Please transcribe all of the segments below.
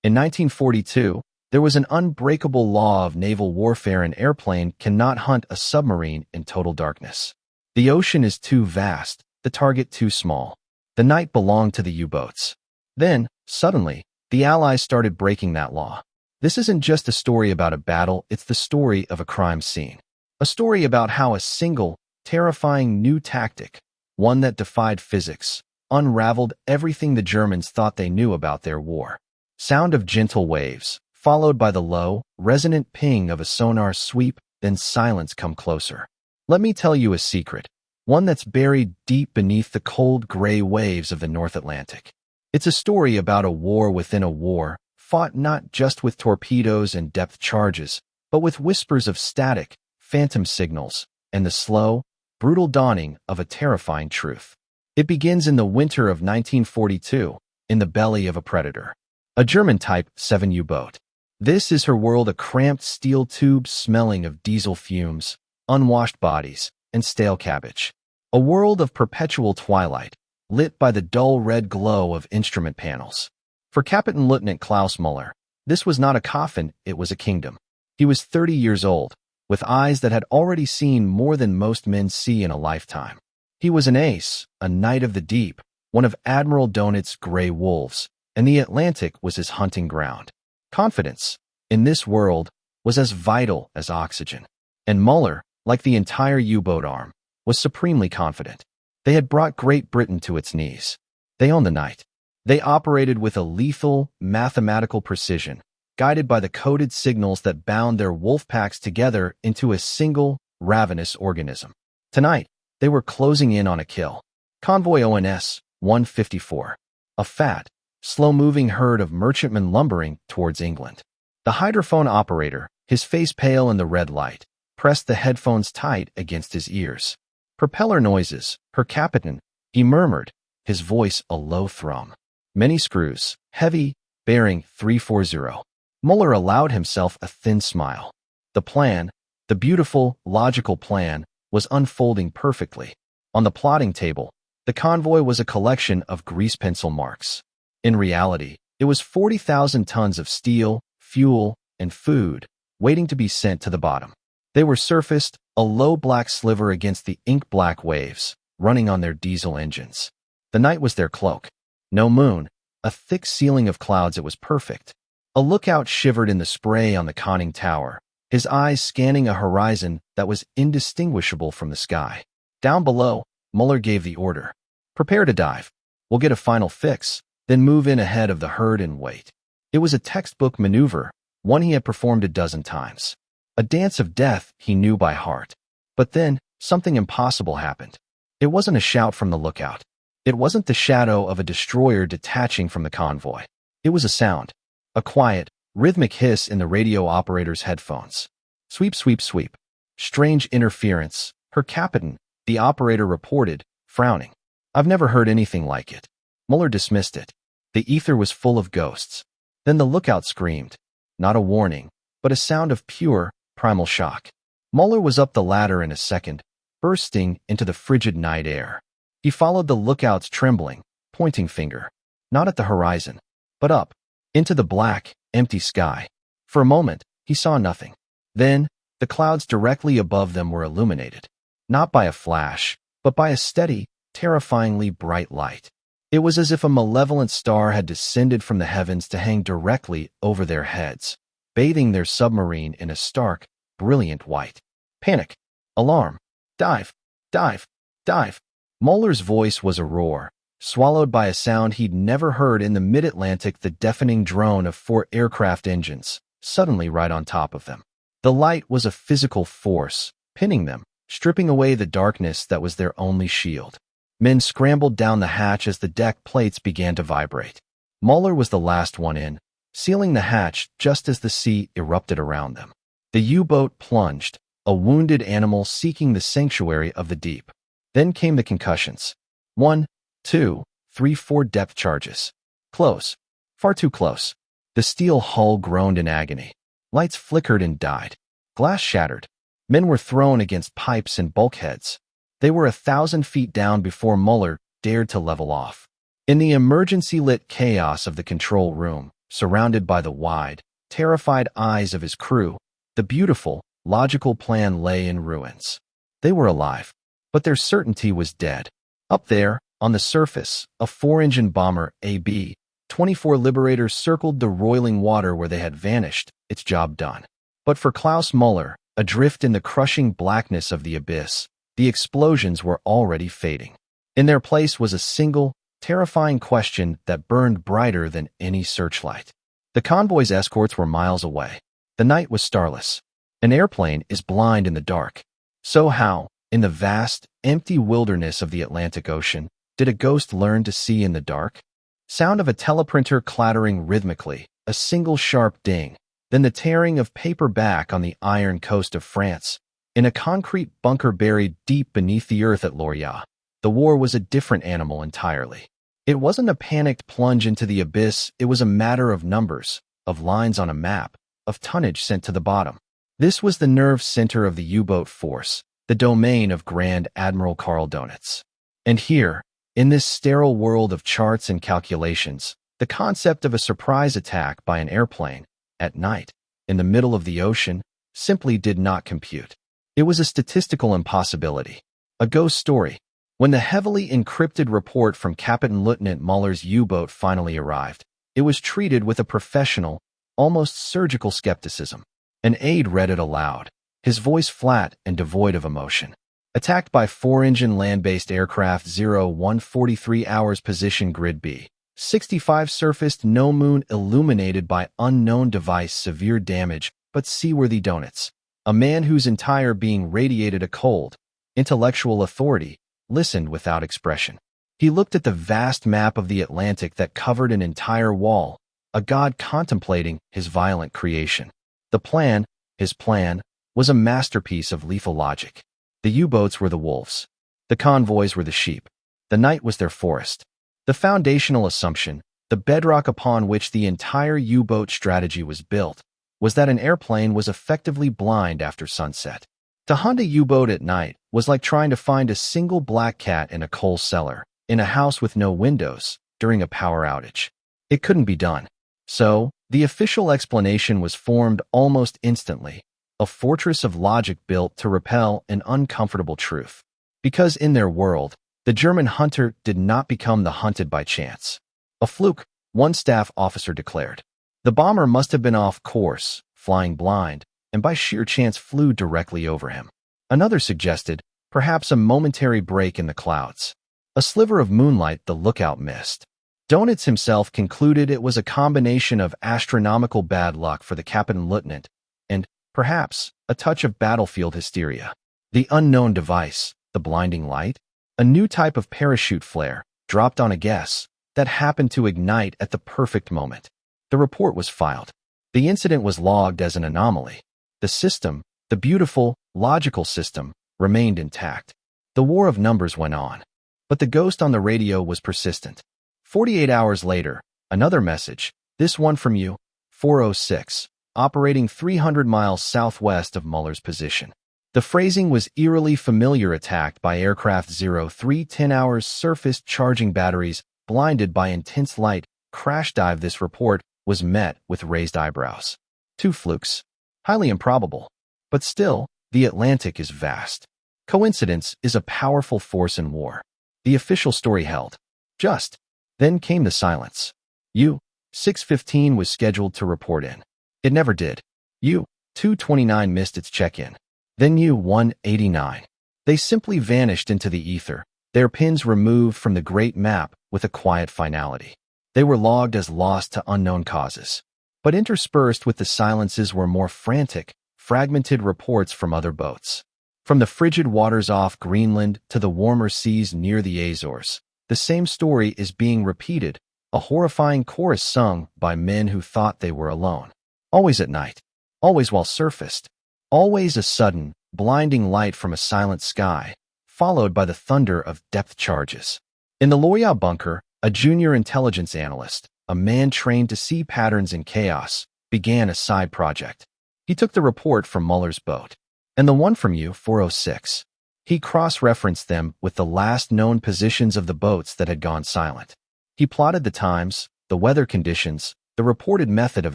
In 1942, there was an unbreakable law of naval warfare: an airplane cannot hunt a submarine in total darkness. The ocean is too vast, the target too small. The night belonged to the U-boats. Then, suddenly, the Allies started breaking that law. This isn't just a story about a battle, it's the story of a crime scene. A story about how a single, terrifying new tactic, one that defied physics, unraveled everything the Germans thought they knew about their war. Sound of gentle waves, followed by the low, resonant ping of a sonar sweep, then silence come closer. Let me tell you a secret, one that's buried deep beneath the cold gray waves of the North Atlantic. It's a story about a war within a war, fought not just with torpedoes and depth charges, but with whispers of static, phantom signals, and the slow, brutal dawning of a terrifying truth. It begins in the winter of 1942, in the belly of a Predator, a German Type 7 U-boat. This is her world, a cramped steel tube smelling of diesel fumes, unwashed bodies, and stale cabbage. A world of perpetual twilight, lit by the dull red glow of instrument panels. For Captain Lieutenant Klaus Müller, this was not a coffin, it was a kingdom. He was 30 years old, with eyes that had already seen more than most men see in a lifetime. He was an ace, a knight of the deep, one of Admiral Dönitz's gray wolves, and the Atlantic was his hunting ground. Confidence, in this world, was as vital as oxygen. And Müller, like the entire U-boat arm, was supremely confident. They had brought Great Britain to its knees. They owned the night. They operated with a lethal, mathematical precision, guided by the coded signals that bound their wolfpacks together into a single, ravenous organism. Tonight, they were closing in on a kill. Convoy ONS 154. A fat, slow-moving herd of merchantmen lumbering towards England. The hydrophone operator, his face pale in the red light, pressed the headphones tight against his ears. Propeller noises, her captain, he murmured, his voice a low thrum. Many screws, heavy, bearing 340. Müller allowed himself a thin smile. The plan, the beautiful, logical plan, was unfolding perfectly. On the plotting table, the convoy was a collection of grease pencil marks. In reality, it was 40,000 tons of steel, fuel, and food, waiting to be sent to the bottom. They were surfaced, a low black sliver against the ink-black waves, running on their diesel engines. The night was their cloak. No moon, a thick ceiling of clouds, it was perfect. A lookout shivered in the spray on the conning tower, his eyes scanning a horizon that was indistinguishable from the sky. Down below, Müller gave the order. Prepare to dive. We'll get a final fix, then move in ahead of the herd and wait. It was a textbook maneuver, one he had performed a dozen times. A dance of death he knew by heart. But then, something impossible happened. It wasn't a shout from the lookout. It wasn't the shadow of a destroyer detaching from the convoy. It was a sound. A quiet, rhythmic hiss in the radio operator's headphones. Sweep, sweep, sweep. Strange interference, her captain, the operator reported, frowning. I've never heard anything like it. Müller dismissed it. The ether was full of ghosts. Then the lookout screamed. Not a warning, but a sound of pure, primal shock. Müller was up the ladder in a second, bursting into the frigid night air. He followed the lookout's trembling, pointing finger. Not at the horizon, but up, into the black, empty sky. For a moment, he saw nothing. Then, the clouds directly above them were illuminated. Not by a flash, but by a steady, terrifyingly bright light. It was as if a malevolent star had descended from the heavens to hang directly over their heads, bathing their submarine in a stark, brilliant white. Panic! Alarm! Dive! Dive! Dive! Müller's voice was a roar, swallowed by a sound he'd never heard in the mid-Atlantic, the deafening drone of 4 aircraft engines, suddenly right on top of them. The light was a physical force, pinning them, stripping away the darkness that was their only shield. Men scrambled down the hatch as the deck plates began to vibrate. Müller was the last one in, sealing the hatch just as the sea erupted around them. The U-boat plunged, a wounded animal seeking the sanctuary of the deep. Then came the concussions. 1, 2, 3, 4 depth charges. Close. Far too close. The steel hull groaned in agony. Lights flickered and died. Glass shattered. Men were thrown against pipes and bulkheads. They were 1,000 feet down before Müller dared to level off. In the emergency-lit chaos of the control room, surrounded by the wide, terrified eyes of his crew, the beautiful, logical plan lay in ruins. They were alive, but their certainty was dead. Up there, on the surface, a 4-engine bomber, AB-24 Liberator circled the roiling water where they had vanished, its job done. But for Klaus Muller, adrift in the crushing blackness of the abyss, the explosions were already fading. In their place was a single, terrifying question that burned brighter than any searchlight. The convoy's escorts were miles away. The night was starless. An airplane is blind in the dark. So how, in the vast, empty wilderness of the Atlantic Ocean, did a ghost learn to see in the dark? Sound of a teleprinter clattering rhythmically, a single sharp ding, then the tearing of paper back on the iron coast of France. In a concrete bunker buried deep beneath the earth at Lorient, the war was a different animal entirely. It wasn't a panicked plunge into the abyss, it was a matter of numbers, of lines on a map, of tonnage sent to the bottom. This was the nerve center of the U-boat force, the domain of Grand Admiral Karl Dönitz. And here, in this sterile world of charts and calculations, the concept of a surprise attack by an airplane, at night, in the middle of the ocean, simply did not compute. It was a statistical impossibility, a ghost story. When the heavily encrypted report from Captain Lieutenant Muller's U-boat finally arrived, it was treated with a professional, almost surgical skepticism. An aide read it aloud, his voice flat and devoid of emotion. Attacked by 4-engine land-based aircraft 0143 hours position grid B. 65 surfaced no moon illuminated by unknown device severe damage but seaworthy Dönitz. A man whose entire being radiated a cold, intellectual authority, listened without expression. He looked at the vast map of the Atlantic that covered an entire wall, a god contemplating his violent creation. The plan, his plan, was a masterpiece of lethal logic. The U-boats were the wolves. The convoys were the sheep. The night was their forest. The foundational assumption, the bedrock upon which the entire U-boat strategy was built, was that an airplane was effectively blind after sunset. To hunt a U-boat at night was like trying to find a single black cat in a coal cellar, in a house with no windows, during a power outage. It couldn't be done. So, the official explanation was formed almost instantly, a fortress of logic built to repel an uncomfortable truth. Because in their world, the German hunter did not become the hunted by chance. A fluke, one staff officer declared. The bomber must have been off course, flying blind, and by sheer chance flew directly over him. Another suggested, perhaps a momentary break in the clouds. A sliver of moonlight the lookout missed. Dönitz himself concluded it was a combination of astronomical bad luck for the Captain Lieutenant and, perhaps, a touch of battlefield hysteria. The unknown device, the blinding light, a new type of parachute flare, dropped on a guess, that happened to ignite at the perfect moment. The report was filed. The incident was logged as an anomaly. The system, the beautiful, logical system, remained intact. The war of numbers went on. But the ghost on the radio was persistent. 48 hours later, another message, this one from you, 406, operating 300 miles southwest of Muller's position. The phrasing was eerily familiar. Attacked by aircraft 0310 hours surfaced charging batteries, blinded by intense light, crash dive. This report was met with raised eyebrows. 2 flukes. Highly improbable. But still, the Atlantic is vast. Coincidence is a powerful force in war. The official story held. Just. Then came the silence. U-615 was scheduled to report in. It never did. U-229 missed its check-in. Then U-189. They simply vanished into the ether, their pins removed from the great map with a quiet finality. They were logged as lost to unknown causes. But interspersed with the silences were more frantic, fragmented reports from other boats. From the frigid waters off Greenland to the warmer seas near the Azores, the same story is being repeated, a horrifying chorus sung by men who thought they were alone. Always at night, always while surfaced, always a sudden, blinding light from a silent sky, followed by the thunder of depth charges. In the Lorient bunker, a junior intelligence analyst, a man trained to see patterns in chaos, began a side project. He took the report from Muller's boat, and the one from U-406. He cross-referenced them with the last known positions of the boats that had gone silent. He plotted the times, the weather conditions, the reported method of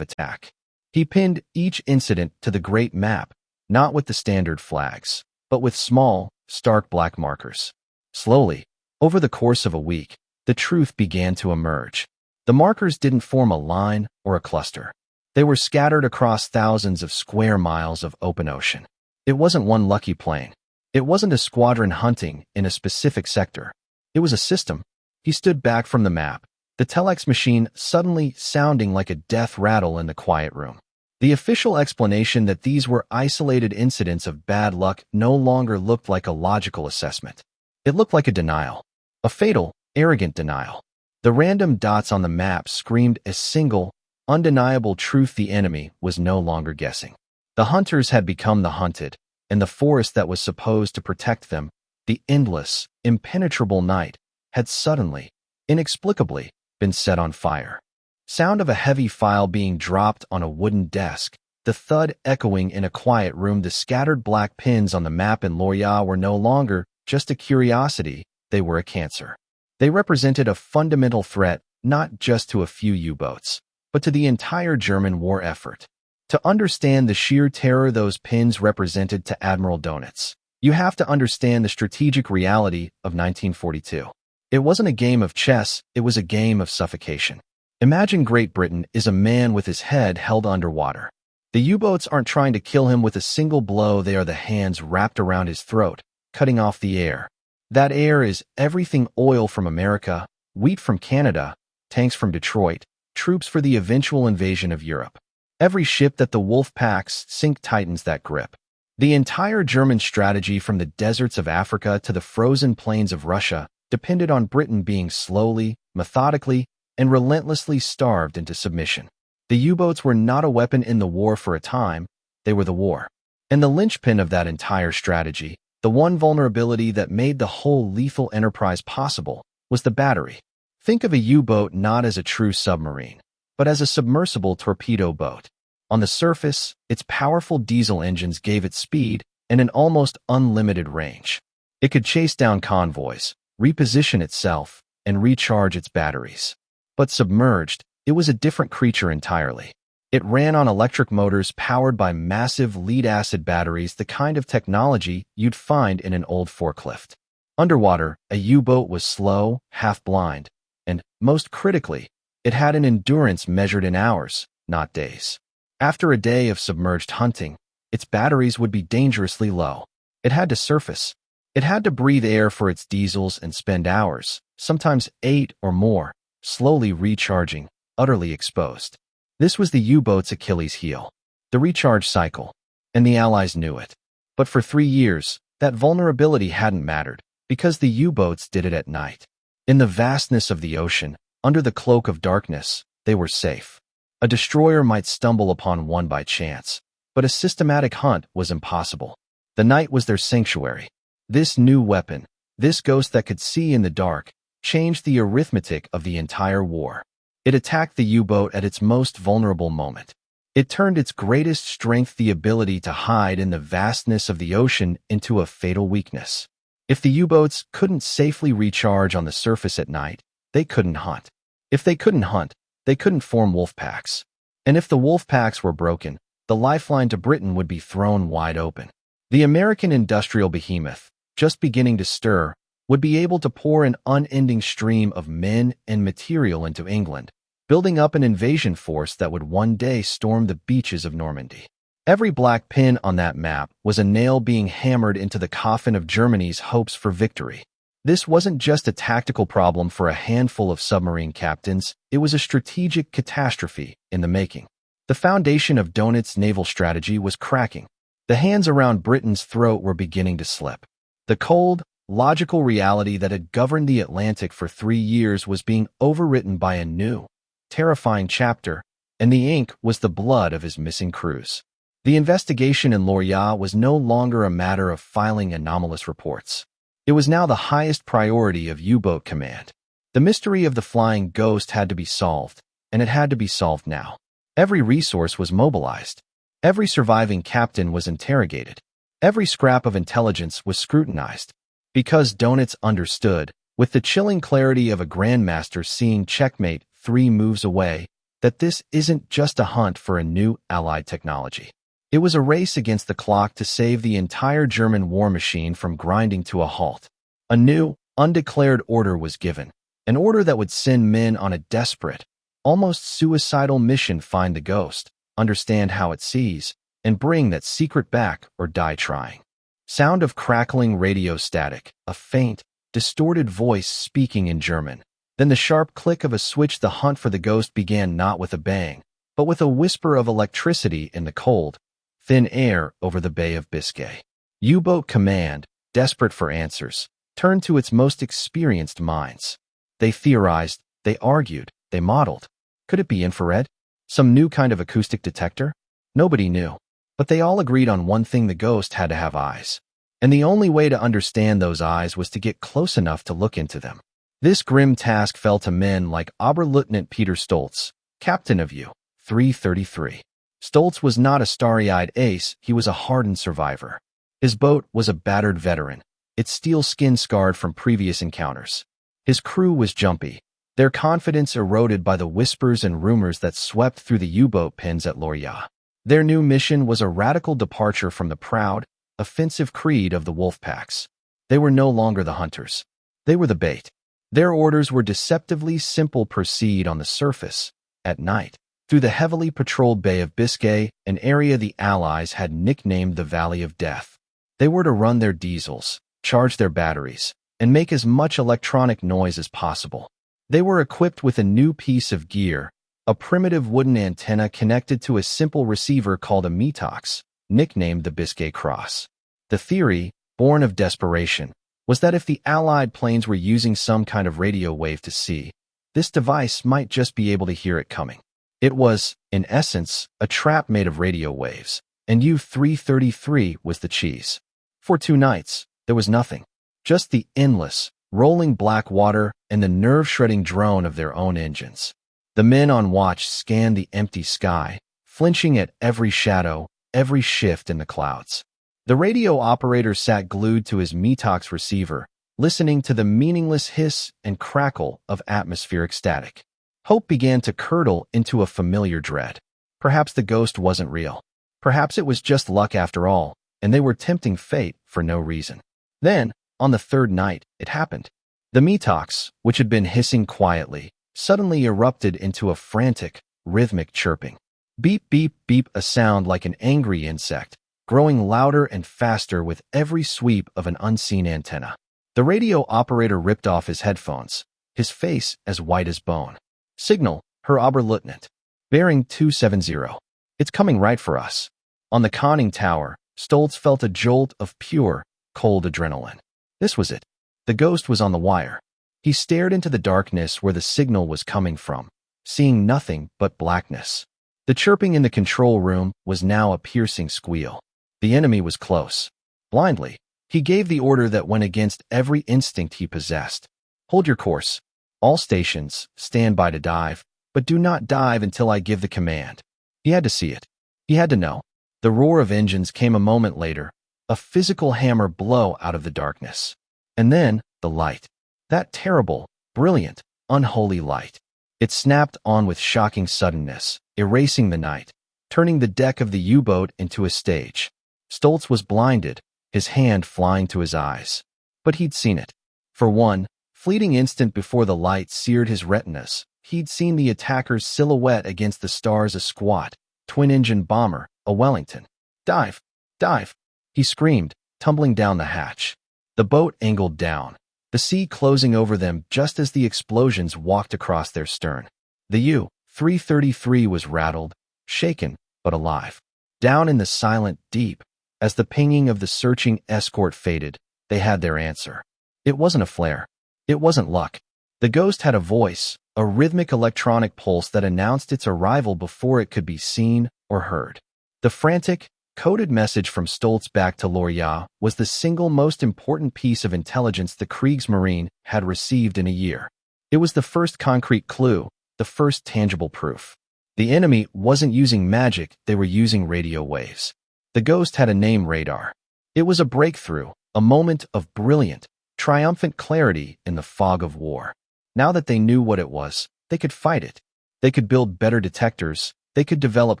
attack. He pinned each incident to the Great Map, not with the standard flags, but with small, stark black markers. Slowly, over the course of a week, the truth began to emerge. The markers didn't form a line or a cluster. They were scattered across thousands of square miles of open ocean. It wasn't one lucky plane. It wasn't a squadron hunting in a specific sector. It was a system. He stood back from the map, the telex machine suddenly sounding like a death rattle in the quiet room. The official explanation that these were isolated incidents of bad luck no longer looked like a logical assessment. It looked like a denial. A fatal, arrogant denial. The random dots on the map screamed a single, undeniable truth: the enemy was no longer guessing. The hunters had become the hunted, and the forest that was supposed to protect them, the endless, impenetrable night, had suddenly, inexplicably, been set on fire. Sound of a heavy file being dropped on a wooden desk, the thud echoing in a quiet room. The scattered black pins on the map in Lorient were no longer just a curiosity, they were a cancer. They represented a fundamental threat, not just to a few U-boats, but to the entire German war effort. To understand the sheer terror those pins represented to Admiral Dönitz, you have to understand the strategic reality of 1942. It wasn't a game of chess, it was a game of suffocation. Imagine Great Britain is a man with his head held underwater. The U-boats aren't trying to kill him with a single blow, they are the hands wrapped around his throat, cutting off the air. That air is everything: oil from America, wheat from Canada, tanks from Detroit, troops for the eventual invasion of Europe. Every ship that the wolfpacks sink tightens that grip. The entire German strategy from the deserts of Africa to the frozen plains of Russia depended on Britain being slowly, methodically, and relentlessly starved into submission. The U-boats were not a weapon in the war for a time, they were the war. And the linchpin of that entire strategy, the one vulnerability that made the whole lethal enterprise possible, was the battery. Think of a U-boat not as a true submarine, but as a submersible torpedo boat. On the surface, its powerful diesel engines gave it speed and an almost unlimited range. It could chase down convoys, reposition itself, and recharge its batteries. But submerged, it was a different creature entirely. It ran on electric motors powered by massive lead-acid batteries, the kind of technology you'd find in an old forklift. Underwater, a U-boat was slow, half-blind, and, most critically, it had an endurance measured in hours, not days. After a day of submerged hunting, its batteries would be dangerously low. It had to surface. It had to breathe air for its diesels and spend hours, sometimes 8 or more, slowly recharging, utterly exposed. This was the U-boat's Achilles heel, the recharge cycle, and the Allies knew it. But for 3 years, that vulnerability hadn't mattered, because the U-boats did it at night. In the vastness of the ocean, under the cloak of darkness, they were safe. A destroyer might stumble upon one by chance, but a systematic hunt was impossible. The night was their sanctuary. This new weapon, this ghost that could see in the dark, changed the arithmetic of the entire war. It attacked the U-boat at its most vulnerable moment. It turned its greatest strength, the ability to hide in the vastness of the ocean, into a fatal weakness. If the U-boats couldn't safely recharge on the surface at night, they couldn't hunt. If they couldn't hunt, they couldn't form wolfpacks. And if the wolfpacks were broken, the lifeline to Britain would be thrown wide open. The American industrial behemoth, just beginning to stir, would be able to pour an unending stream of men and material into England, building up an invasion force that would one day storm the beaches of Normandy. Every black pin on that map was a nail being hammered into the coffin of Germany's hopes for victory. This wasn't just a tactical problem for a handful of submarine captains, it was a strategic catastrophe in the making. The foundation of Dönitz's naval strategy was cracking. The hands around Britain's throat were beginning to slip. The cold, logical reality that had governed the Atlantic for 3 years was being overwritten by a new, terrifying chapter, and the ink was the blood of his missing crews. The investigation in Lorient was no longer a matter of filing anomalous reports. It was now the highest priority of U-boat command. The mystery of the flying ghost had to be solved, and it had to be solved now. Every resource was mobilized. Every surviving captain was interrogated. Every scrap of intelligence was scrutinized. Because Dönitz understood, with the chilling clarity of a grandmaster seeing checkmate 3 moves away, that this isn't just a hunt for a new Allied technology. It was a race against the clock to save the entire German war machine from grinding to a halt. A new, undeclared order was given, an order that would send men on a desperate, almost suicidal mission: find the ghost, understand how it sees, and bring that secret back or die trying. Sound of crackling radio static, a faint, distorted voice speaking in German. Then the sharp click of a switch. The hunt for the ghost began, not with a bang, but with a whisper of electricity in the cold, thin air over the Bay of Biscay. U-boat command, desperate for answers, turned to its most experienced minds. They theorized, they argued, they modeled. Could it be infrared? Some new kind of acoustic detector? Nobody knew. But they all agreed on one thing: the ghost had to have eyes. And the only way to understand those eyes was to get close enough to look into them. This grim task fell to men like Oberleutnant Peter Stoltz, captain of U-333. Stoltz was not a starry-eyed ace, he was a hardened survivor. His boat was a battered veteran, its steel skin scarred from previous encounters. His crew was jumpy, their confidence eroded by the whispers and rumors that swept through the U-boat pens at Lorient. Their new mission was a radical departure from the proud, offensive creed of the wolfpacks. They were no longer the hunters. They were the bait. Their orders were deceptively simple: proceed on the surface, at night, through the heavily patrolled Bay of Biscay, an area the Allies had nicknamed the Valley of Death. They were to run their diesels, charge their batteries, and make as much electronic noise as possible. They were equipped with a new piece of gear, a primitive wooden antenna connected to a simple receiver called a metox, nicknamed the Biscay Cross. The theory, born of desperation, was that if the Allied planes were using some kind of radio wave to sea, this device might just be able to hear it coming. It was, in essence, a trap made of radio waves, and U-333 was the cheese. For 2 nights, there was nothing, just the endless, rolling black water and the nerve-shredding drone of their own engines. The men on watch scanned the empty sky, flinching at every shadow, every shift in the clouds. The radio operator sat glued to his metox receiver, listening to the meaningless hiss and crackle of atmospheric static. Hope began to curdle into a familiar dread. Perhaps the ghost wasn't real. Perhaps it was just luck after all, and they were tempting fate for no reason. Then, on the 3rd night, it happened. The metox, which had been hissing quietly, suddenly erupted into a frantic, rhythmic chirping. Beep, beep, beep, a sound like an angry insect, growing louder and faster with every sweep of an unseen antenna. The radio operator ripped off his headphones, his face as white as bone. Signal, Herr Oberleutnant. Bearing 270. It's coming right for us. On the conning tower, Stoltz felt a jolt of pure, cold adrenaline. This was it. The ghost was on the wire. He stared into the darkness where the signal was coming from, seeing nothing but blackness. The chirping in the control room was now a piercing squeal. The enemy was close. Blindly, he gave the order that went against every instinct he possessed. Hold your course. All stations, stand by to dive, but do not dive until I give the command. He had to see it. He had to know. The roar of engines came a moment later, a physical hammer blow out of the darkness. And then, the light. That terrible, brilliant, unholy light. It snapped on with shocking suddenness, erasing the night, turning the deck of the U-boat into a stage. Stoltz was blinded, his hand flying to his eyes. But he'd seen it. For one fleeting instant before the light seared his retinas, he'd seen the attacker's silhouette against the stars: a squat, twin-engine bomber, a Wellington. Dive! Dive! He screamed, tumbling down the hatch. The boat angled down, the sea closing over them just as the explosions walked across their stern. The U-333 was rattled, shaken, but alive. Down in the silent deep, as the pinging of the searching escort faded, they had their answer. It wasn't a flare. It wasn't luck. The ghost had a voice, a rhythmic electronic pulse that announced its arrival before it could be seen or heard. The frantic, coded message from Stoltz back to Lorient was the single most important piece of intelligence the Kriegsmarine had received in a year. It was the first concrete clue, the first tangible proof. The enemy wasn't using magic, they were using radio waves. The ghost had a name: radar. It was a breakthrough, a moment of brilliant, triumphant clarity in the fog of war. Now that they knew what it was, they could fight it. They could build better detectors, they could develop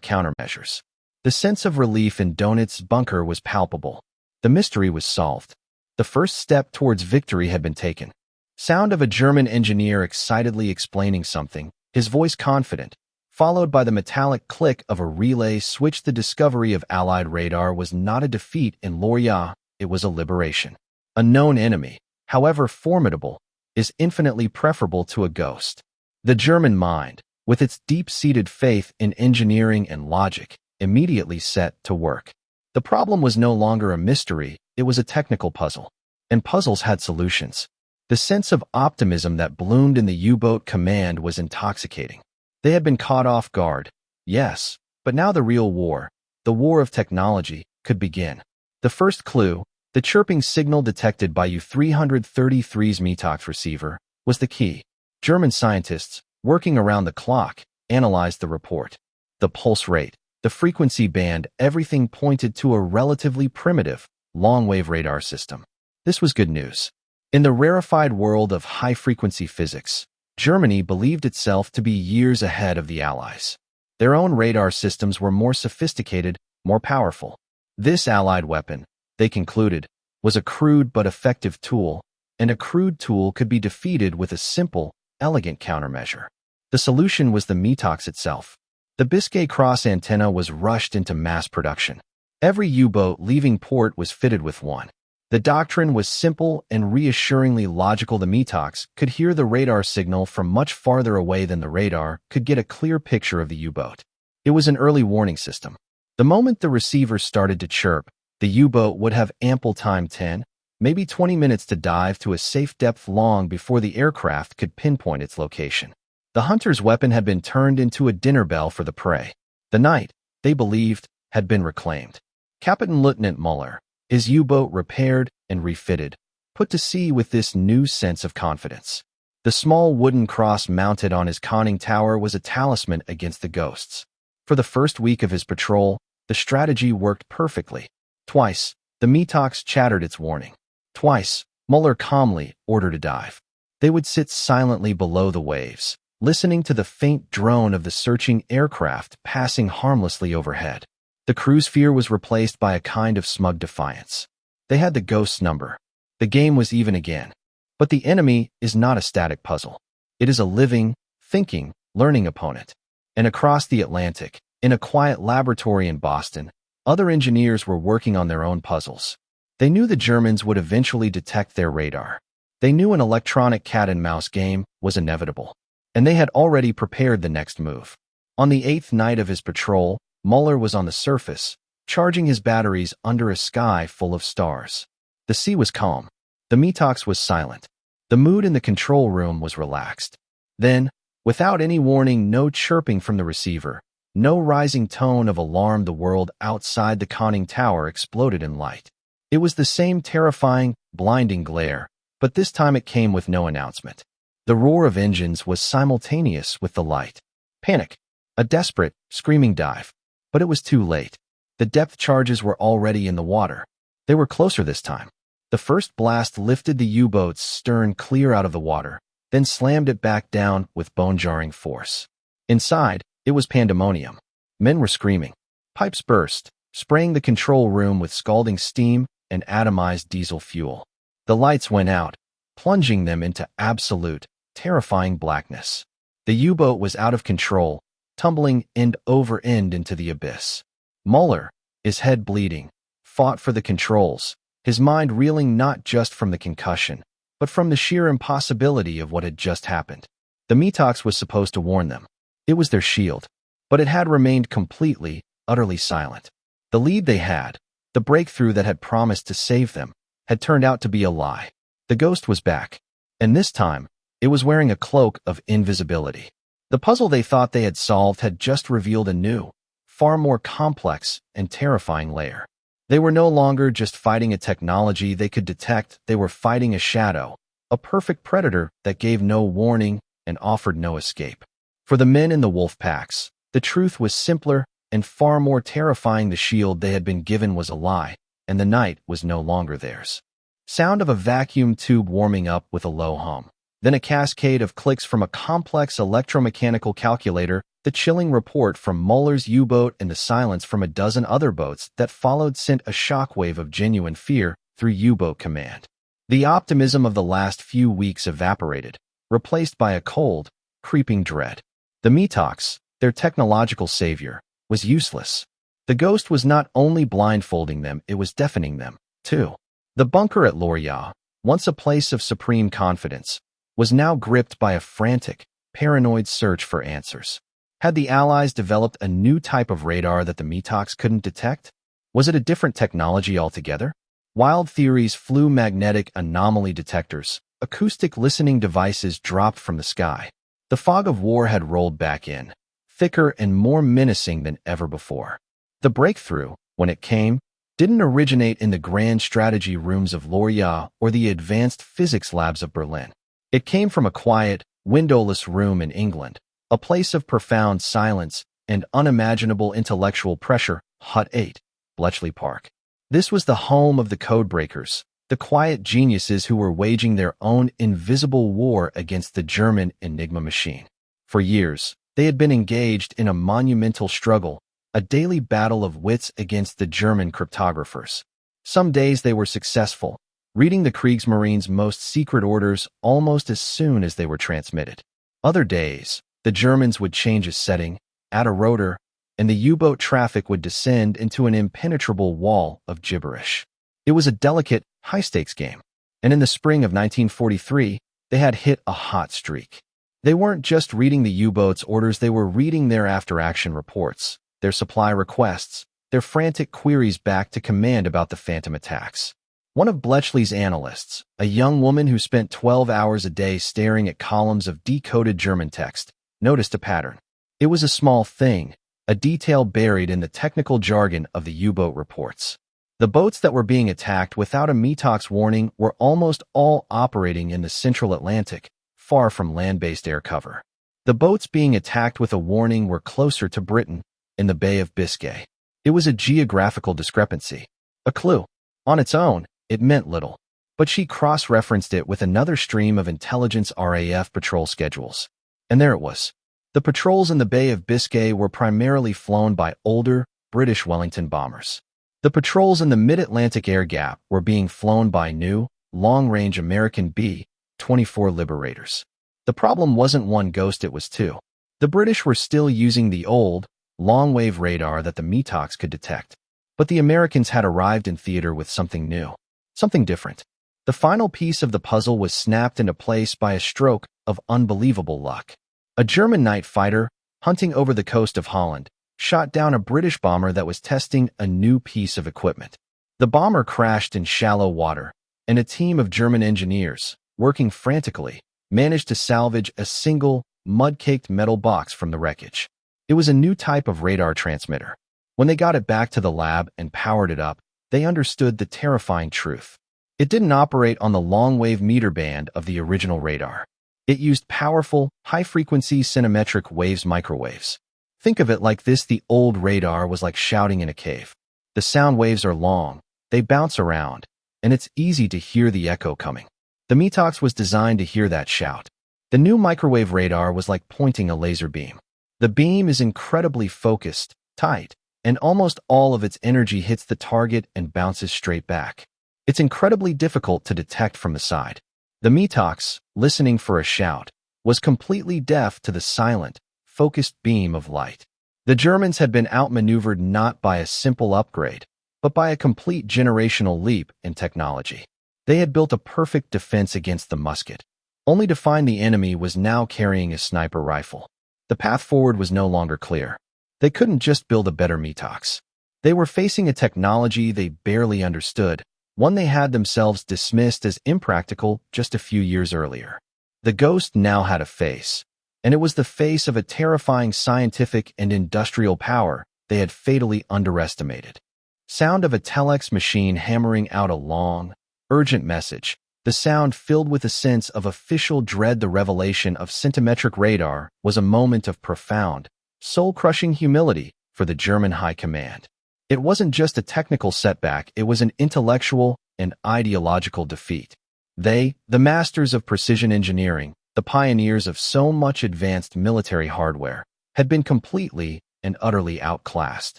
countermeasures. The sense of relief in Dönitz's bunker was palpable. The mystery was solved. The first step towards victory had been taken. Sound of a German engineer excitedly explaining something, his voice confident, followed by the metallic click of a relay switch. The discovery of Allied radar was not a defeat in Lorient, it was a liberation. A known enemy, however formidable, is infinitely preferable to a ghost. The German mind, with its deep-seated faith in engineering and logic, immediately set to work. The problem was no longer a mystery, it was a technical puzzle. And puzzles had solutions. The sense of optimism that bloomed in the U-boat command was intoxicating. They had been caught off guard, yes, but now the real war, the war of technology, could begin. The first clue, the chirping signal detected by U-333's METOX receiver, was the key. German scientists, working around the clock, analyzed the report. The pulse rate, the frequency band, everything pointed to a relatively primitive, long-wave radar system. This was good news. In the rarefied world of high-frequency physics, Germany believed itself to be years ahead of the Allies. Their own radar systems were more sophisticated, more powerful. This Allied weapon, they concluded, was a crude but effective tool, and a crude tool could be defeated with a simple, elegant countermeasure. The solution was the METOX itself. The Biscay Cross antenna was rushed into mass production. Every U-boat leaving port was fitted with one. The doctrine was simple and reassuringly logical. The METOX could hear the radar signal from much farther away than the radar could get a clear picture of the U-boat. It was an early warning system. The moment the receiver started to chirp, the U-boat would have ample time, 10, maybe 20 minutes to dive to a safe depth long before the aircraft could pinpoint its location. The hunter's weapon had been turned into a dinner bell for the prey. The night, they believed, had been reclaimed. Captain Lieutenant Muller, his U-boat repaired and refitted, put to sea with this new sense of confidence. The small wooden cross mounted on his conning tower was a talisman against the ghosts. For the first week of his patrol, the strategy worked perfectly. Twice, the METOX chattered its warning. Twice, Muller calmly ordered a dive. They would sit silently below the waves, listening to the faint drone of the searching aircraft passing harmlessly overhead. The crew's fear was replaced by a kind of smug defiance. They had the ghost's number. The game was even again. But the enemy is not a static puzzle. It is a living, thinking, learning opponent. And across the Atlantic, in a quiet laboratory in Boston, other engineers were working on their own puzzles. They knew the Germans would eventually detect their radar. They knew an electronic cat-and-mouse game was inevitable. And they had already prepared the next move. On the 8th night of his patrol, Muller was on the surface, charging his batteries under a sky full of stars. The sea was calm. The METOX was silent. The mood in the control room was relaxed. Then, without any warning, no chirping from the receiver, no rising tone of alarm, the world outside the conning tower exploded in light. It was the same terrifying, blinding glare, but this time it came with no announcement. The roar of engines was simultaneous with the light. Panic. A desperate, screaming dive. But it was too late. The depth charges were already in the water. They were closer this time. The first blast lifted the U-boat's stern clear out of the water, then slammed it back down with bone-jarring force. Inside, it was pandemonium. Men were screaming. Pipes burst, spraying the control room with scalding steam and atomized diesel fuel. The lights went out, plunging them into absolute, terrifying blackness. The U-boat was out of control, tumbling end over end into the abyss. Muller, his head bleeding, fought for the controls, his mind reeling not just from the concussion, but from the sheer impossibility of what had just happened. The METOX was supposed to warn them. It was their shield, but it had remained completely, utterly silent. The lead they had, the breakthrough that had promised to save them, had turned out to be a lie. The ghost was back, and this time, it was wearing a cloak of invisibility. The puzzle they thought they had solved had just revealed a new, far more complex and terrifying layer. They were no longer just fighting a technology they could detect, they were fighting a shadow, a perfect predator that gave no warning and offered no escape. For the men in the wolfpacks, the truth was simpler and far more terrifying. The shield they had been given was a lie, and the night was no longer theirs. Sound of a vacuum tube warming up with a low hum. Then a cascade of clicks from a complex electromechanical calculator, the chilling report from Muller's U-boat, and the silence from a dozen other boats that followed sent a shockwave of genuine fear through U-boat command. The optimism of the last few weeks evaporated, replaced by a cold, creeping dread. The Metox, their technological savior, was useless. The ghost was not only blindfolding them, it was deafening them, too. The bunker at Lorient, once a place of supreme confidence, was now gripped by a frantic, paranoid search for answers. Had the Allies developed a new type of radar that the Metox couldn't detect? Was it a different technology altogether? Wild theories flew: magnetic anomaly detectors, acoustic listening devices dropped from the sky. The fog of war had rolled back in, thicker and more menacing than ever before. The breakthrough, when it came, didn't originate in the grand strategy rooms of Lorient or the advanced physics labs of Berlin. It came from a quiet, windowless room in England, a place of profound silence and unimaginable intellectual pressure. Hut 8, Bletchley Park. This was the home of the codebreakers, the quiet geniuses who were waging their own invisible war against the German Enigma machine. For years, they had been engaged in a monumental struggle, a daily battle of wits against the German cryptographers. Some days they were successful, reading the Kriegsmarine's most secret orders almost as soon as they were transmitted. Other days, the Germans would change a setting, add a rotor, and the U-boat traffic would descend into an impenetrable wall of gibberish. It was a delicate, high-stakes game, and in the spring of 1943, they had hit a hot streak. They weren't just reading the U-boat's orders, they were reading their after-action reports, their supply requests, their frantic queries back to command about the phantom attacks. One of Bletchley's analysts, a young woman who spent 12 hours a day staring at columns of decoded German text, noticed a pattern. It was a small thing, a detail buried in the technical jargon of the U-boat reports. The boats that were being attacked without a Metox warning were almost all operating in the central Atlantic, far from land-based air cover. The boats being attacked with a warning were closer to Britain, in the Bay of Biscay. It was a geographical discrepancy. A clue. On its own, it meant little. But she cross-referenced it with another stream of intelligence RAF patrol schedules. And there it was. The patrols in the Bay of Biscay were primarily flown by older, British Wellington bombers. The patrols in the mid-Atlantic air gap were being flown by new, long-range American B-24 Liberators. The problem wasn't one ghost, it was two. The British were still using the old, long-wave radar that the Metox could detect. But the Americans had arrived in theater with something new. Something different. The final piece of the puzzle was snapped into place by a stroke of unbelievable luck. A German night fighter, hunting over the coast of Holland, shot down a British bomber that was testing a new piece of equipment. The bomber crashed in shallow water, and a team of German engineers, working frantically, managed to salvage a single, mud-caked metal box from the wreckage. It was a new type of radar transmitter. When they got it back to the lab and powered it up, they understood the terrifying truth. It didn't operate on the long-wave meter band of the original radar. It used powerful, high-frequency cinemetric waves, microwaves. Think of it like this: the old radar was like shouting in a cave. The sound waves are long, they bounce around, and it's easy to hear the echo coming. The Metox was designed to hear that shout. The new microwave radar was like pointing a laser beam. The beam is incredibly focused, tight, and almost all of its energy hits the target and bounces straight back. It's incredibly difficult to detect from the side. The Metox, listening for a shout, was completely deaf to the silent, focused beam of light. The Germans had been outmaneuvered not by a simple upgrade, but by a complete generational leap in technology. They had built a perfect defense against the musket, only to find the enemy was now carrying a sniper rifle. The path forward was no longer clear. They couldn't just build a better Metox. They were facing a technology they barely understood, one they had themselves dismissed as impractical just a few years earlier. The ghost now had a face, and it was the face of a terrifying scientific and industrial power they had fatally underestimated. Sound of a telex machine hammering out a long, urgent message, the sound filled with a sense of official dread. The revelation of centimetric radar was a moment of profound, soul-crushing humility for the German high command. It wasn't just a technical setback, it was an intellectual and ideological defeat. They, the masters of precision engineering, the pioneers of so much advanced military hardware, had been completely and utterly outclassed.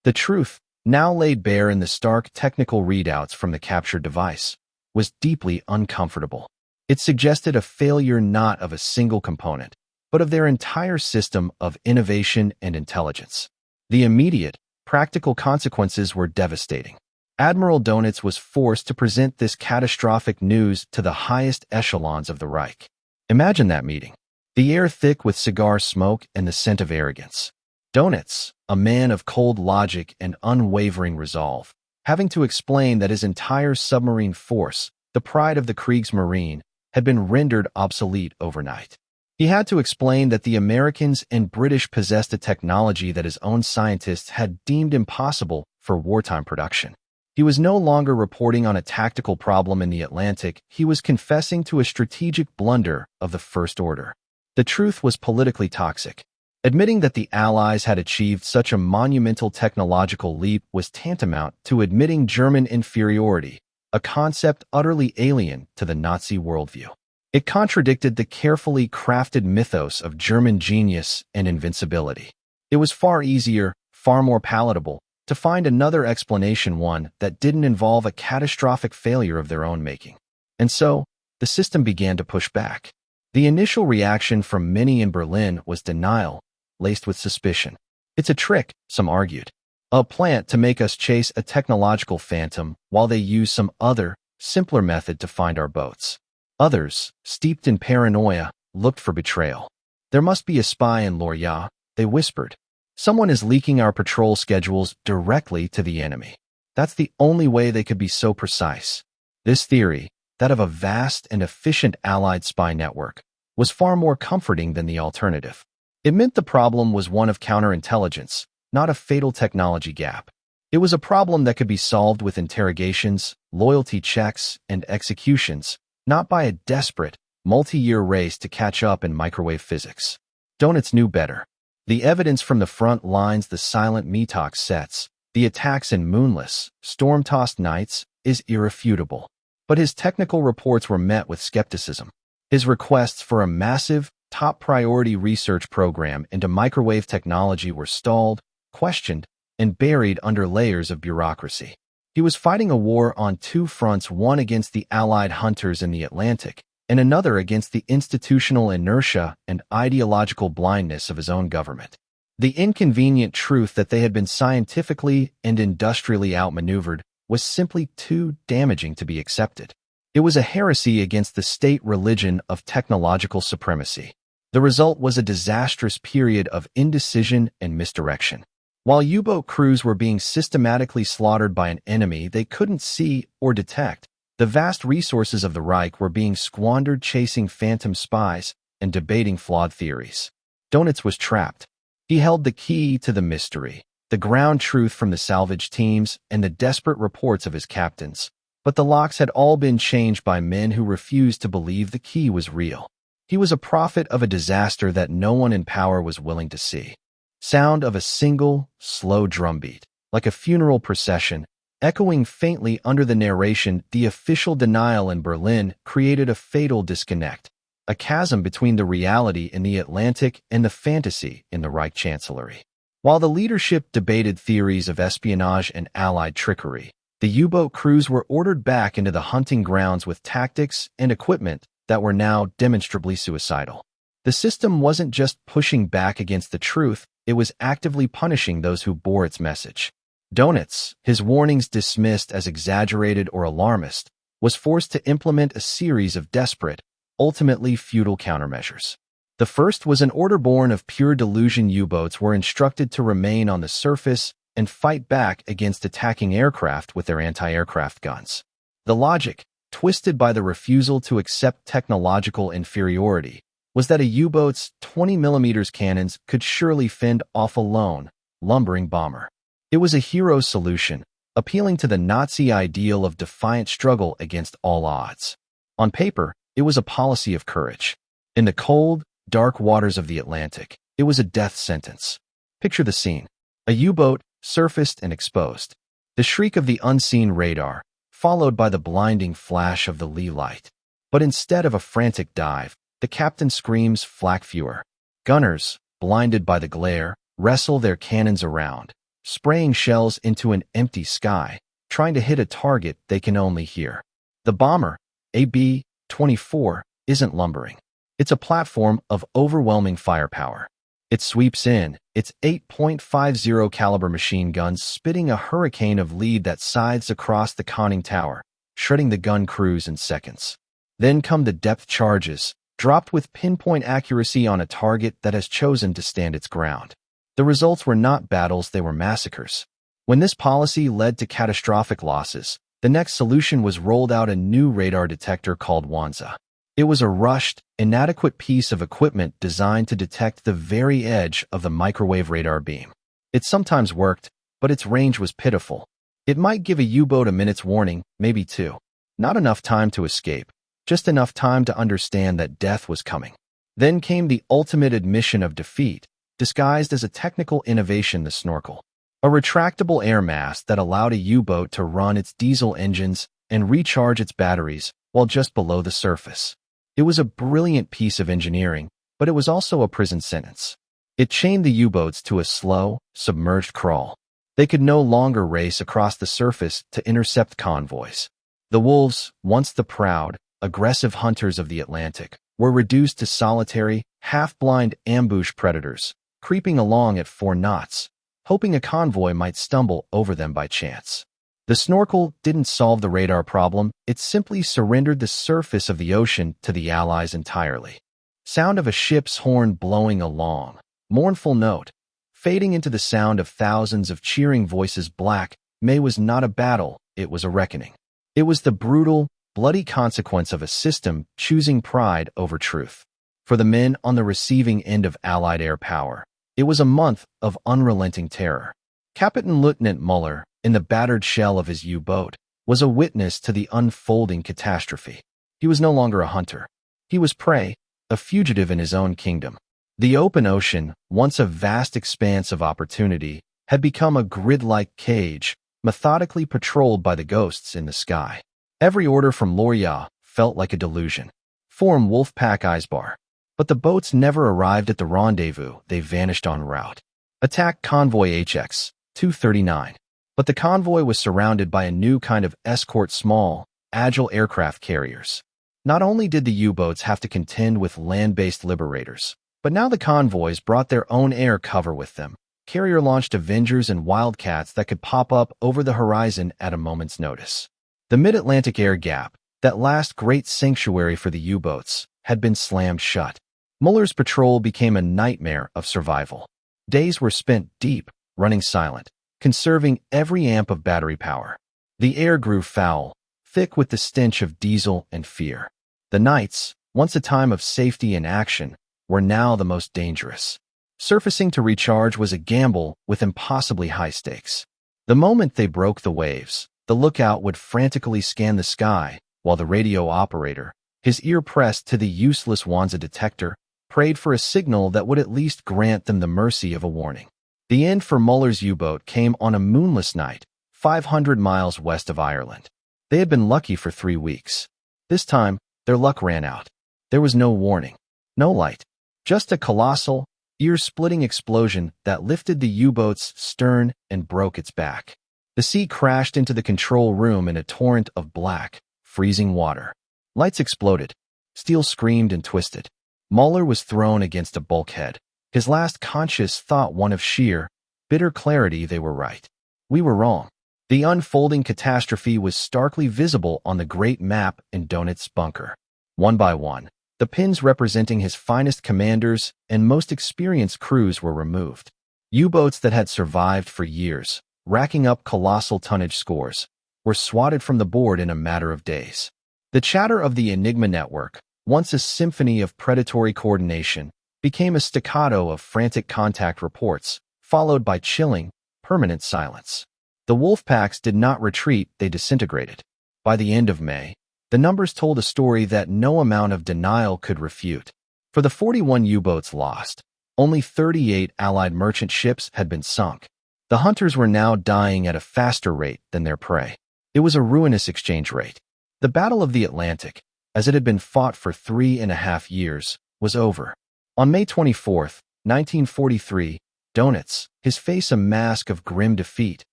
The truth, now laid bare in the stark technical readouts from the captured device, was deeply uncomfortable. It suggested a failure not of a single component, but of their entire system of innovation and intelligence. The immediate, practical consequences were devastating. Admiral Dönitz was forced to present this catastrophic news to the highest echelons of the Reich. Imagine that meeting. The air thick with cigar smoke and the scent of arrogance. Dönitz, a man of cold logic and unwavering resolve, having to explain that his entire submarine force, the pride of the Kriegsmarine, had been rendered obsolete overnight. He had to explain that the Americans and British possessed a technology that his own scientists had deemed impossible for wartime production. He was no longer reporting on a tactical problem in the Atlantic, he was confessing to a strategic blunder of the first order. The truth was politically toxic. Admitting that the Allies had achieved such a monumental technological leap was tantamount to admitting German inferiority, a concept utterly alien to the Nazi worldview. It contradicted the carefully crafted mythos of German genius and invincibility. It was far easier, far more palatable, to find another explanation, one that didn't involve a catastrophic failure of their own making. And so, the system began to push back. The initial reaction from many in Berlin was denial, laced with suspicion. It's a trick, some argued. A plant to make us chase a technological phantom while they use some other, simpler method to find our boats. Others, steeped in paranoia, looked for betrayal. There must be a spy in Lorient, they whispered. Someone is leaking our patrol schedules directly to the enemy. That's the only way they could be so precise. This theory, that of a vast and efficient Allied spy network, was far more comforting than the alternative. It meant the problem was one of counterintelligence, not a fatal technology gap. It was a problem that could be solved with interrogations, loyalty checks, and executions, not by a desperate, multi-year race to catch up in microwave physics. Dönitz knew better. The evidence from the front lines, the silent METOX sets, the attacks in moonless, storm-tossed nights, is irrefutable. But his technical reports were met with skepticism. His requests for a massive, top-priority research program into microwave technology were stalled, questioned, and buried under layers of bureaucracy. He was fighting a war on two fronts, one against the Allied hunters in the Atlantic, and another against the institutional inertia and ideological blindness of his own government. The inconvenient truth that they had been scientifically and industrially outmaneuvered was simply too damaging to be accepted. It was a heresy against the state religion of technological supremacy. The result was a disastrous period of indecision and misdirection. While U-boat crews were being systematically slaughtered by an enemy they couldn't see or detect, the vast resources of the Reich were being squandered chasing phantom spies and debating flawed theories. Dönitz was trapped. He held the key to the mystery, the ground truth from the salvage teams and the desperate reports of his captains. But the locks had all been changed by men who refused to believe the key was real. He was a prophet of a disaster that no one in power was willing to see. Sound of a single, slow drumbeat, like a funeral procession, echoing faintly under the narration. The official denial in Berlin created a fatal disconnect, a chasm between the reality in the Atlantic and the fantasy in the Reich Chancellery. While the leadership debated theories of espionage and Allied trickery, the U-boat crews were ordered back into the hunting grounds with tactics and equipment that were now demonstrably suicidal. The system wasn't just pushing back against the truth, it was actively punishing those who bore its message. Dönitz, his warnings dismissed as exaggerated or alarmist, was forced to implement a series of desperate, ultimately futile countermeasures. The first was an order born of pure delusion. U-boats were instructed to remain on the surface and fight back against attacking aircraft with their anti-aircraft guns. The logic, twisted by the refusal to accept technological inferiority, was that a U-boat's 20mm cannons could surely fend off a lone, lumbering bomber. It was a hero solution, appealing to the Nazi ideal of defiant struggle against all odds. On paper, it was a policy of courage. In the cold, dark waters of the Atlantic, it was a death sentence. Picture the scene. A U-boat, surfaced and exposed. The shriek of the unseen radar, followed by the blinding flash of the lee light. But instead of a frantic dive, the captain screams flak fewer. Gunners, blinded by the glare, wrestle their cannons around, spraying shells into an empty sky, trying to hit a target they can only hear. The bomber, a B-24, isn't lumbering. It's a platform of overwhelming firepower. It sweeps in, its 8.50 caliber machine guns spitting a hurricane of lead that scythes across the conning tower, shredding the gun crews in seconds. Then come the depth charges, dropped with pinpoint accuracy on a target that has chosen to stand its ground. The results were not battles, they were massacres. When this policy led to catastrophic losses, the next solution was rolled out a new radar detector called Wanza. It was a rushed, inadequate piece of equipment designed to detect the very edge of the microwave radar beam. It sometimes worked, but its range was pitiful. It might give a U-boat a minute's warning, maybe two. Not enough time to escape, just enough time to understand that death was coming. Then came the ultimate admission of defeat, disguised as a technical innovation: the snorkel. A retractable air mask that allowed a U-boat to run its diesel engines and recharge its batteries while just below the surface. It was a brilliant piece of engineering, but it was also a prison sentence. It chained the U-boats to a slow, submerged crawl. They could no longer race across the surface to intercept convoys. The wolves, once the proud, aggressive hunters of the Atlantic, were reduced to solitary, half-blind ambush predators, creeping along at 4 knots, hoping a convoy might stumble over them by chance. The snorkel didn't solve the radar problem, it simply surrendered the surface of the ocean to the Allies entirely. Sound of a ship's horn blowing a long, mournful note, fading into the sound of thousands of cheering voices. Black May was not a battle, it was a reckoning. It was the brutal, bloody consequence of a system choosing pride over truth. For the men on the receiving end of Allied air power, it was a month of unrelenting terror. Captain Lieutenant Muller, in the battered shell of his U-boat, was a witness to the unfolding catastrophe. He was no longer a hunter. He was prey, a fugitive in his own kingdom. The open ocean, once a vast expanse of opportunity, had become a grid-like cage, methodically patrolled by the ghosts in the sky. Every order from Lorient felt like a delusion. Form Wolfpack Eisbar. But the boats never arrived at the rendezvous, they vanished en route. Attack Convoy HX 239. But the convoy was surrounded by a new kind of escort: small, agile aircraft carriers. Not only did the U-boats have to contend with land-based liberators, but now the convoys brought their own air cover with them. Carrier-launched Avengers and Wildcats that could pop up over the horizon at a moment's notice. The mid-Atlantic air gap, that last great sanctuary for the U-boats, had been slammed shut. Muller's patrol became a nightmare of survival. Days were spent deep, running silent, conserving every amp of battery power. The air grew foul, thick with the stench of diesel and fear. The nights, once a time of safety and action, were now the most dangerous. Surfacing to recharge was a gamble with impossibly high stakes. The moment they broke the waves, the lookout would frantically scan the sky, while the radio operator, his ear pressed to the useless Wanza detector, prayed for a signal that would at least grant them the mercy of a warning. The end for Muller's U-boat came on a moonless night, 500 miles west of Ireland. They had been lucky for 3 weeks. This time, their luck ran out. There was no warning, no light, just a colossal, ear-splitting explosion that lifted the U-boat's stern and broke its back. The sea crashed into the control room in a torrent of black, freezing water. Lights exploded. Steel screamed and twisted. Muller was thrown against a bulkhead. His last conscious thought one of sheer, bitter clarity: they were right. We were wrong. The unfolding catastrophe was starkly visible on the great map in Dönitz's bunker. One by one, the pins representing his finest commanders and most experienced crews were removed. U-boats that had survived for years, racking up colossal tonnage scores, were swatted from the board in a matter of days. The chatter of the Enigma network, once a symphony of predatory coordination, became a staccato of frantic contact reports, followed by chilling, permanent silence. The wolfpacks did not retreat, they disintegrated. By the end of May, the numbers told a story that no amount of denial could refute. For the 41 U-boats lost, only 38 Allied merchant ships had been sunk. The hunters were now dying at a faster rate than their prey. It was a ruinous exchange rate. The Battle of the Atlantic, as it had been fought for 3.5 years, was over. On May 24, 1943, Dönitz, his face a mask of grim defeat,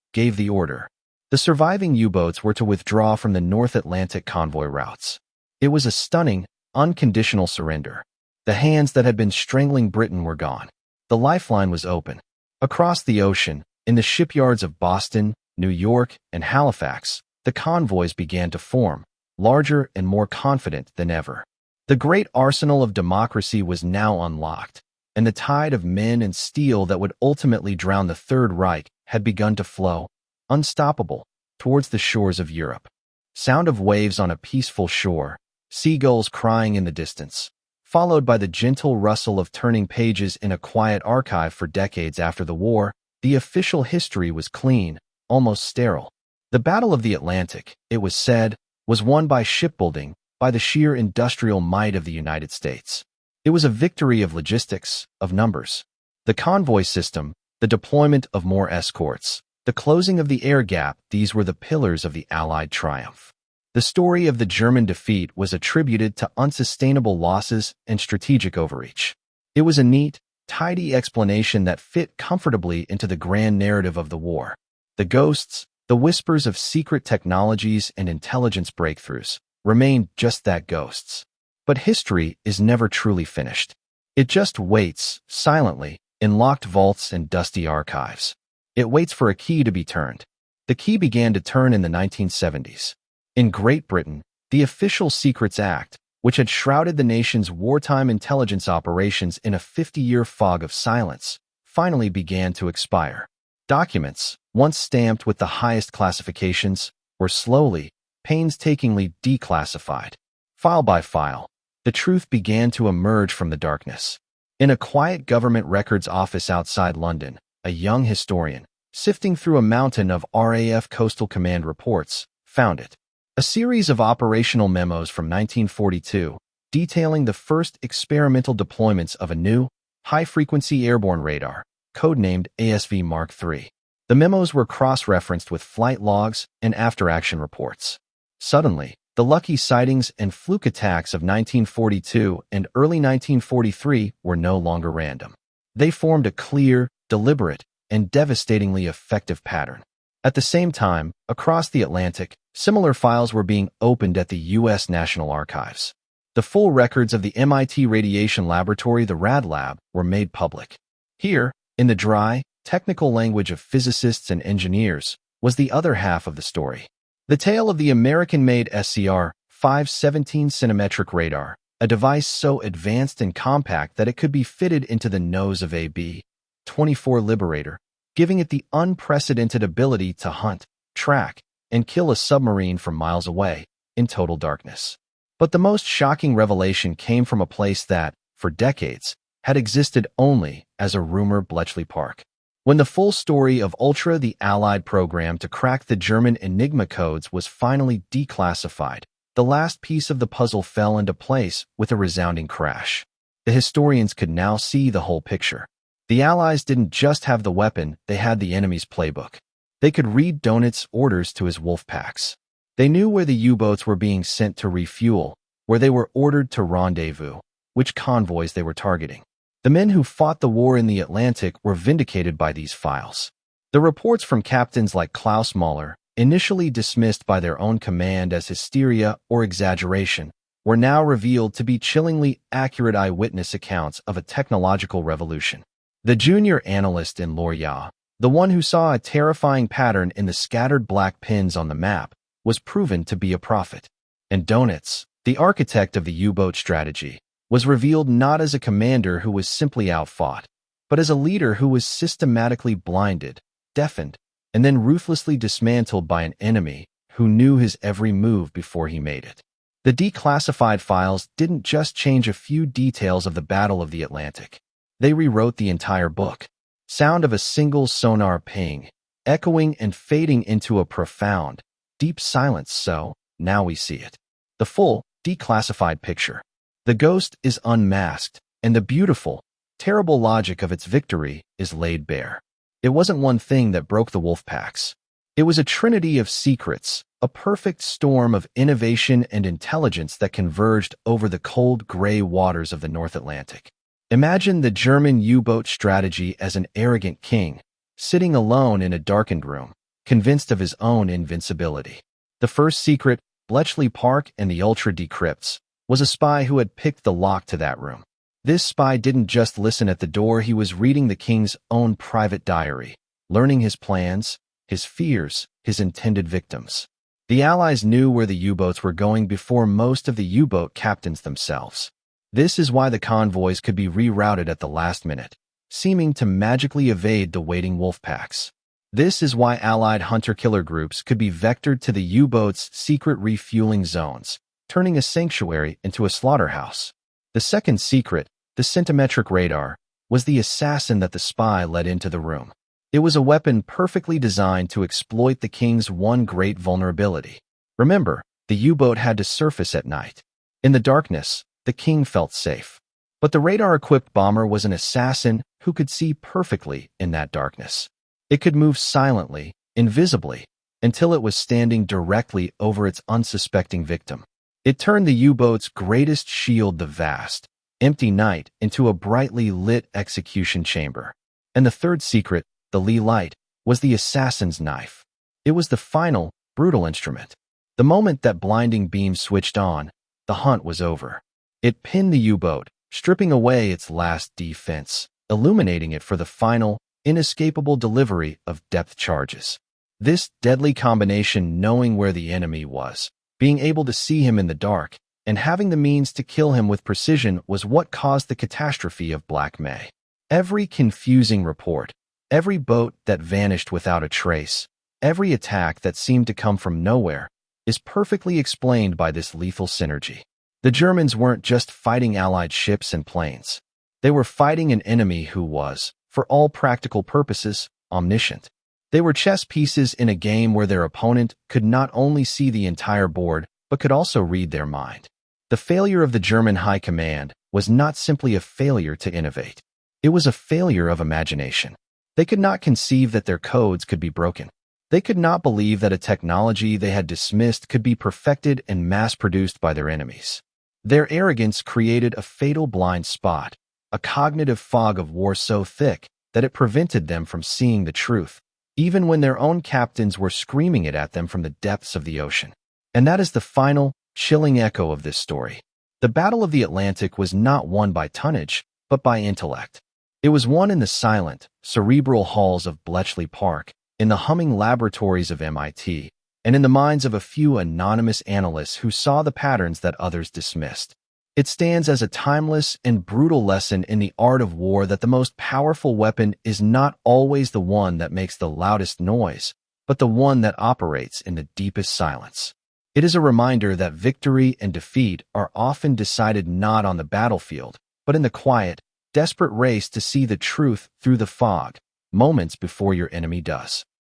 gave the order. The surviving U-boats were to withdraw from the North Atlantic convoy routes. It was a stunning, unconditional surrender. The hands that had been strangling Britain were gone. The lifeline was open. Across the ocean, in the shipyards of Boston, New York, and Halifax, the convoys began to form, larger and more confident than ever. The great arsenal of democracy was now unlocked, and the tide of men and steel that would ultimately drown the Third Reich had begun to flow, unstoppable, towards the shores of Europe. Sound of waves on a peaceful shore, seagulls crying in the distance, followed by the gentle rustle of turning pages in a quiet archive for decades after the war. The official history was clean, almost sterile. The Battle of the Atlantic, it was said, was won by shipbuilding, by the sheer industrial might of the United States. It was a victory of logistics, of numbers. The convoy system, the deployment of more escorts, the closing of the air gap, these were the pillars of the Allied triumph. The story of the German defeat was attributed to unsustainable losses and strategic overreach. It was a neat, tidy explanation that fit comfortably into the grand narrative of the war. The ghosts, the whispers of secret technologies and intelligence breakthroughs, remained just that, ghosts. But history is never truly finished. It just waits, silently, in locked vaults and dusty archives. It waits for a key to be turned. The key began to turn in the 1970s. In Great Britain, the Official Secrets Act, which had shrouded the nation's wartime intelligence operations in a 50-year fog of silence, finally began to expire. Documents, once stamped with the highest classifications, were slowly, painstakingly declassified. File by file, the truth began to emerge from the darkness. In a quiet government records office outside London, a young historian, sifting through a mountain of RAF Coastal Command reports, found it. A series of operational memos from 1942, detailing the first experimental deployments of a new, high-frequency airborne radar, codenamed ASV Mark III. The memos were cross-referenced with flight logs and after-action reports. Suddenly, the lucky sightings and fluke attacks of 1942 and early 1943 were no longer random. They formed a clear, deliberate, and devastatingly effective pattern. At the same time, across the Atlantic, similar files were being opened at the U.S. National Archives. The full records of the MIT Radiation Laboratory, the Rad Lab, were made public. Here, in the dry, technical language of physicists and engineers, was the other half of the story. The tale of the American-made SCR-517 cinemetric radar, a device so advanced and compact that it could be fitted into the nose of a B-24 Liberator, giving it the unprecedented ability to hunt, track, and kill a submarine from miles away, in total darkness. But the most shocking revelation came from a place that, for decades, had existed only as a rumor: Bletchley Park. When the full story of Ultra, the Allied program to crack the German Enigma codes, was finally declassified, the last piece of the puzzle fell into place with a resounding crash. The historians could now see the whole picture. The Allies didn't just have the weapon, they had the enemy's playbook. They could read Dönitz's orders to his wolfpacks. They knew where the U-boats were being sent to refuel, where they were ordered to rendezvous, which convoys they were targeting. The men who fought the war in the Atlantic were vindicated by these files. The reports from captains like Klaus Mahler, initially dismissed by their own command as hysteria or exaggeration, were now revealed to be chillingly accurate eyewitness accounts of a technological revolution. The junior analyst in Lorient, the one who saw a terrifying pattern in the scattered black pins on the map, was proven to be a prophet. And Dönitz, the architect of the U-boat strategy, was revealed not as a commander who was simply outfought, but as a leader who was systematically blinded, deafened, and then ruthlessly dismantled by an enemy who knew his every move before he made it. The declassified files didn't just change a few details of the Battle of the Atlantic. They rewrote the entire book. Sound of a single sonar ping, echoing and fading into a profound, deep silence. So, now we see it. The full, declassified picture. The ghost is unmasked, and the beautiful, terrible logic of its victory is laid bare. It wasn't one thing that broke the wolfpacks. It was a trinity of secrets, a perfect storm of innovation and intelligence that converged over the cold gray waters of the North Atlantic. Imagine the German U-boat strategy as an arrogant king, sitting alone in a darkened room, convinced of his own invincibility. The first secret, Bletchley Park and the Ultra Decrypts, was a spy who had picked the lock to that room. This spy didn't just listen at the door, he was reading the king's own private diary, learning his plans, his fears, his intended victims. The Allies knew where the U-boats were going before most of the U-boat captains themselves. This is why the convoys could be rerouted at the last minute, seeming to magically evade the waiting wolfpacks. This is why Allied hunter-killer groups could be vectored to the U-boats' secret refueling zones, turning a sanctuary into a slaughterhouse. The second secret, the centimetric radar, was the assassin that the spy led into the room. It was a weapon perfectly designed to exploit the king's one great vulnerability. Remember, the U-boat had to surface at night. In the darkness, the king felt safe. But the radar-equipped bomber was an assassin who could see perfectly in that darkness. It could move silently, invisibly, until it was standing directly over its unsuspecting victim. It turned the U-boat's greatest shield, the vast, empty night, into a brightly lit execution chamber. And the third secret, the Lee light, was the assassin's knife. It was the final, brutal instrument. The moment that blinding beam switched on, the hunt was over. It pinned the U-boat, stripping away its last defense, illuminating it for the final, inescapable delivery of depth charges. This deadly combination, knowing where the enemy was, being able to see him in the dark, and having the means to kill him with precision, was what caused the catastrophe of Black May. Every confusing report, every boat that vanished without a trace, every attack that seemed to come from nowhere, is perfectly explained by this lethal synergy. The Germans weren't just fighting Allied ships and planes. They were fighting an enemy who was, for all practical purposes, omniscient. They were chess pieces in a game where their opponent could not only see the entire board, but could also read their mind. The failure of the German high command was not simply a failure to innovate. It was a failure of imagination. They could not conceive that their codes could be broken. They could not believe that a technology they had dismissed could be perfected and mass-produced by their enemies. Their arrogance created a fatal blind spot, a cognitive fog of war so thick that it prevented them from seeing the truth, even when their own captains were screaming it at them from the depths of the ocean. And that is the final, chilling echo of this story. The Battle of the Atlantic was not won by tonnage, but by intellect. It was won in the silent, cerebral halls of Bletchley Park, in the humming laboratories of MIT, and in the minds of a few anonymous analysts who saw the patterns that others dismissed. It stands as a timeless and brutal lesson in the art of war that the most powerful weapon is not always the one that makes the loudest noise, but the one that operates in the deepest silence. It is a reminder that victory and defeat are often decided not on the battlefield, but in the quiet, desperate race to see the truth through the fog, moments before your enemy does.